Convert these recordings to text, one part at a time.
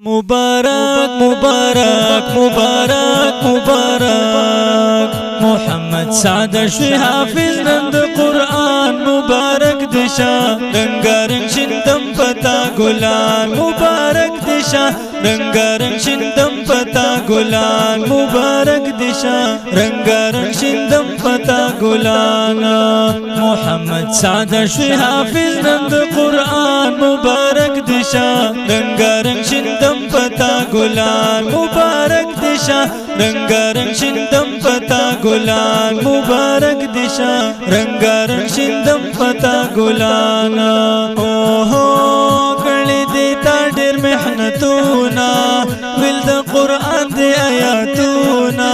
मुबारक मुबारक मुबारक मुबारक मोहम्मद सादश हाफिज नंद कुरान मुबारक दिशा रंगारंग शिंदम पता गुलान मुबारक दिशा रंगारंग शिंदम पता गुलान मुबारक दिशा रंगारंग शिंदम पता गुलान मोहम्मद सादश हाफिज नंद कुरान मुबारक दिशा रंगारंग शिंदम पता गुलान मुबारक दिशा रंगारंग शिंदम पता गुलान मुबारक दिशा रंगारंग शिंदम पता गुलान ओहो कली देता डेर मेहनतूना विल्द कुरान दे आयातूना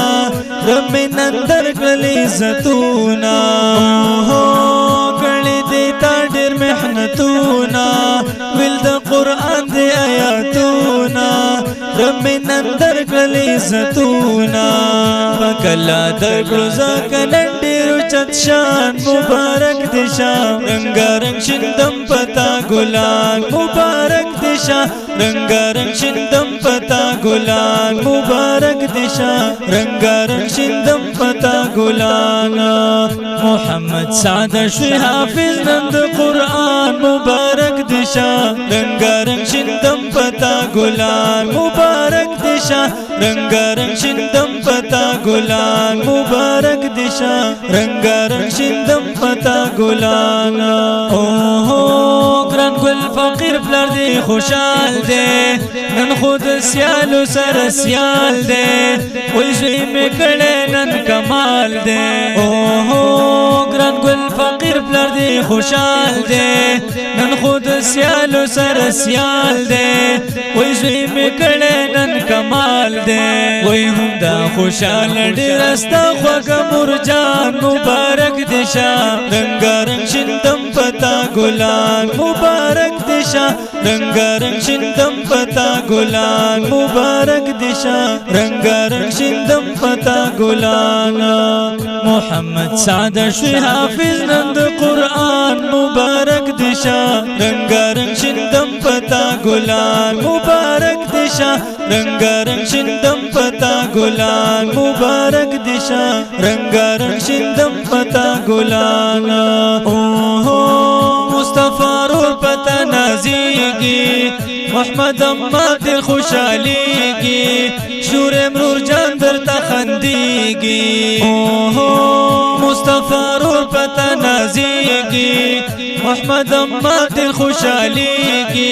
रमिन अंदर कली जतूना ओहो कली देता डेर मेहनतूना विल्द कुरान दे आयातूना रमिन अंदर कली जतूना पकला दरकड़ो ज़ाकनन डेरो चतशान मुबारक दिशा रंगारंग शिंदम पता गुलान मुबारक दिशा रंगारंग शिंदम पता गुलान मुबारक दिशा रंगारंग शिंदम पता गुलान मोहम्मद सादश हाफिज नंद कुरान मुबारक दिशा रंगारंग शिंदम पता गुलान मुबारक दिशा रंगारंग शिंदम पता गुलान मुबारक दिशा रंगारंग शिंदम पता गुलान ओहो ग्रन गुल फकीर प्लर दे खुशाल दे नन खुद सियालो सर सियाल दे उलझी में कड़े नन कमाल दे ओहो ग्रन गुल फकीर प्लर दे खुशाल दे नन खुद सियालो सर सियाल दे उलझी में कड़े नन कमाल दे वही हुंदा खुशाल डेरस्ता ख्वागा मुरजान मुबारक दिशा रंगारंग शिंदम पता गुलान मुबारक दिशा रंगारंग शिंदम पता गुलान मुबारक दिशा रंगारंग शिंदम पता गुलान मोहम्मद सादश हाफिज नंद कुरान मुबारक दिशा रंगारंग शिंदम पता गुलान मुबारक दिशा रंगारंग शिंदम पता गुलान मुबारक दिशा रंगारंग शिंदम पता गुलान ओहो मुस्तफा रूर पता नाज़ीगी मोहम्मद अम्मा दिल खुशालीगी शूर मरूर जान दर तखंदीगी ओहो मुस्तफा रूर पता नाज़ीगी मोहम्मद अम्मा दिल खुशालीगी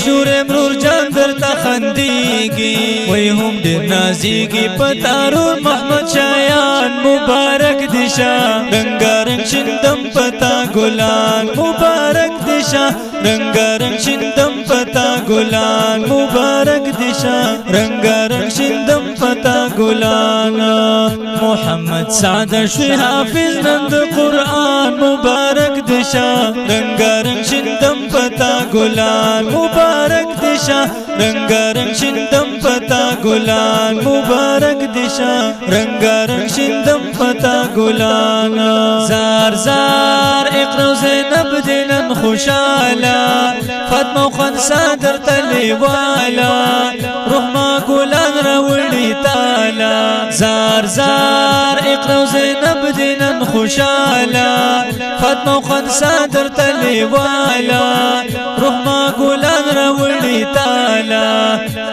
शूर मरूर जान दर तखंदीगी वही हम दिल नाज़ीगी पता रूर मोहम्मद शायान मुबारक दिशा रंगारंग शिंदम पता गुलान मुबारक दिशा रंगारंग शिंदम पता गुलान मुबारक दिशा रंगारंग शिंदम पता गुलान मोहम्मद सादश हाफिज नंद कुरान मुबारक दिशा रंगारंग शिंदम पता गुलान मुबारक दिशा रंगारंग शिंदम पता गुलान मुबारक दिशा रंगारंग शिंदम पता गुलान जार जार इक़रा ज़ैनब दिलन खुशाला फातिमा खंसा दर तली वाला रुहमा गुलान रवड़ी ताला जार जार इक़रा ज़ैनब दिलन खुशाला फातिमा खंसा दर तली वाला रुहमा गुलान रवड़ी ताला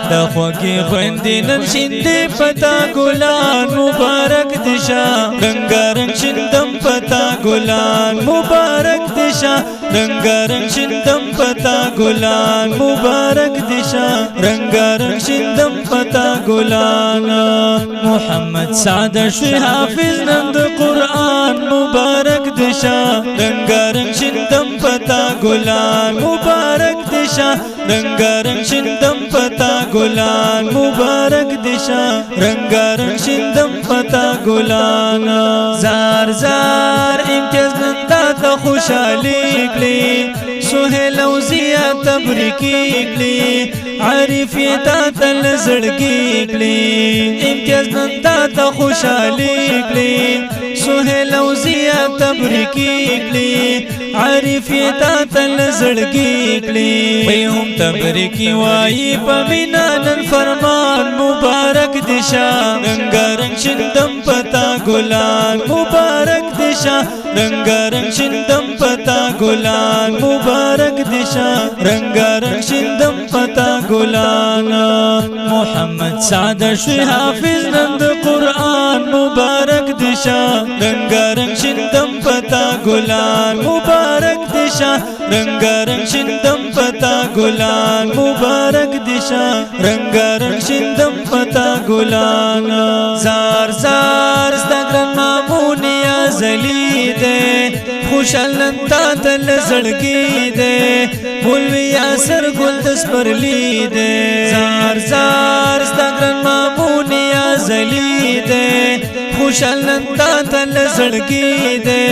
दख्वाकी ख्वंदिनन शिंदे पता गुलान मुबारक दिशा रंगारंग शिंदम पता गुलान मुबारक दिशा रंगारंग शिंदम पता गुलान मुबारक दिशा रंगारंग शिंदम पता गुलान मोहम्मद सादश हाफिज नंद कुरान मुबारक दिशा रंगारंग शिंदम पता गुलान मुबारक दिशा रंगारंग शिंदम पता गुलान मुबारक दिशा रंगारंग शिंदम पता गुलान जार जार इम्तियाज नंदा खुशाली سهیل او زیا تبریکی کلی عارفی تا تل زړګي کلی امتیاز نن تا خوشالي کلی سهیل او زیا تبریکی کلی عارفی تا تل زړګي کلی وای هم تبریکی وای پمینا نن فرمان مبارک دشا رنگارنگ شندم پتا ګلان مبارک دشا رنگارنگ شندم پتا ګلان مبارک دشا رنگارنگ شندم پتا ګلان محمد سعد شوی حافظ نند قرآن مبارک دشا رنگارنگ شندم پتا ګلان مبارک دشا رنگارنگ شندم پتا ګلان مبارک دشا رنگارنگ شندم پتا ګلان زار زار ستګرن مامونیا زلی دے خوشالن تا تل زړګي دے مولوی یاسر ګل دس پرلی دے زار زار ستګرن مامونیا زلی دے خوشالن تا تل زړګي دے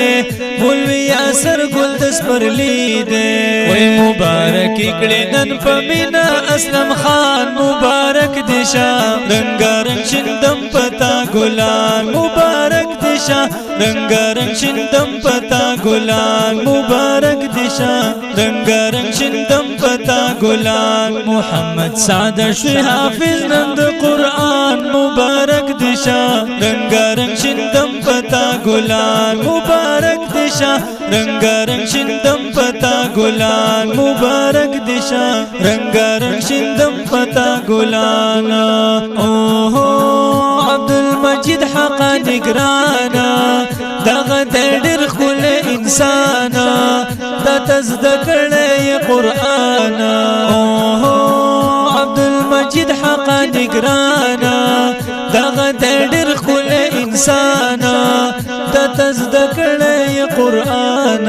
مولوی یاسر ګل دس پرلی دے وای مبارک کړي نن پمینا اسلم خان مبارک دشا رنگارنگ شندم پتا ګلان مبارک دشا رنگارنگ شندم پتا ګلان مبارک دشا رنگارنگ شندم پتا ګلان محمد سعد شوی حافظ نند قرآن مبارک دشا رنگارنگ شندم پتا ګلان مبارک دشا رنگارنگ شندم پتا ګلان مبارک دشا رنگارنگ شندم پتا ګلان اوه عبدالمجید حقا نگرانا دغه ډېر ښکلی انسان دا تزده کړی قرآن اوه عبدالمجید حقا نگرانا دغه ډېر ښکلی انسان دا تزده کړی قرآن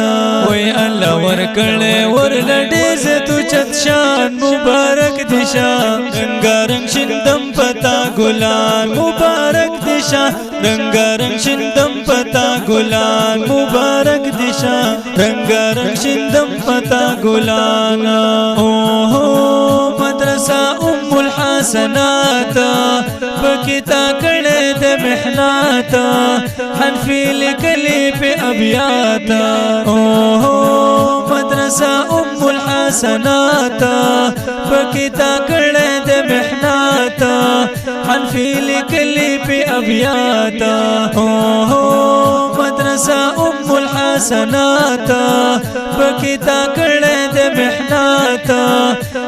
وی الله ورکړی ورله تو چت شان مبارک دشا رنگارنگ شندم پتا ګلان مبارک دشا رنگارنگ شندم پتا ګلان مبارک دشا رنگارنگ شندم پتا ګلان اوه مدرسه ام الحسنات پکتا کړه د محنات حنفی لیکلی په ابیات اوه مدرسه ام الحسنات پکتا کړه د محنات حنفی لیکلی په ابیات اوه مدرسه ام الحسنات پکتا کړه د محنات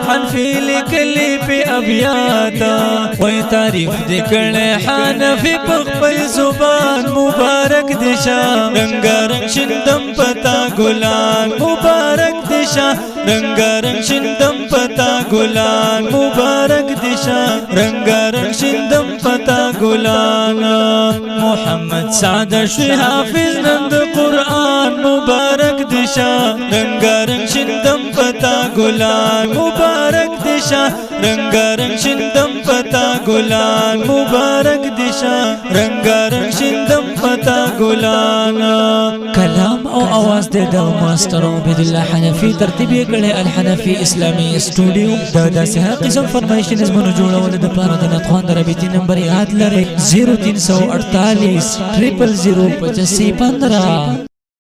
حنفی لیکلی په ابیات وای تعریف دې کړه حنفی په خپل زبان مبارک دشا رنگارنگ شندم پتا ګلان مبارک دشا رنگارنگ شندم پتا ګلان مبارک دشا رنگارنگ شندم پتا ګلان محمد سعد شوی حافظ نند قرآن مبارک دشا رنگارنگ شندم پتا ګلان مبارک دشا رنگارنگ شندم پتا ګلان مبارک دشا رنگارنگ شندم پتا ګلان کلام او आवाज دے دا ماستر عبید الله حنفی ترتیب کړي الحنفی اسلامی سټوډیو دا داسې هر قسم فرمایشي نظمونو جوړول د پاره د نتخوان د رابطې نمبر یاد لرئ 0348 000 8515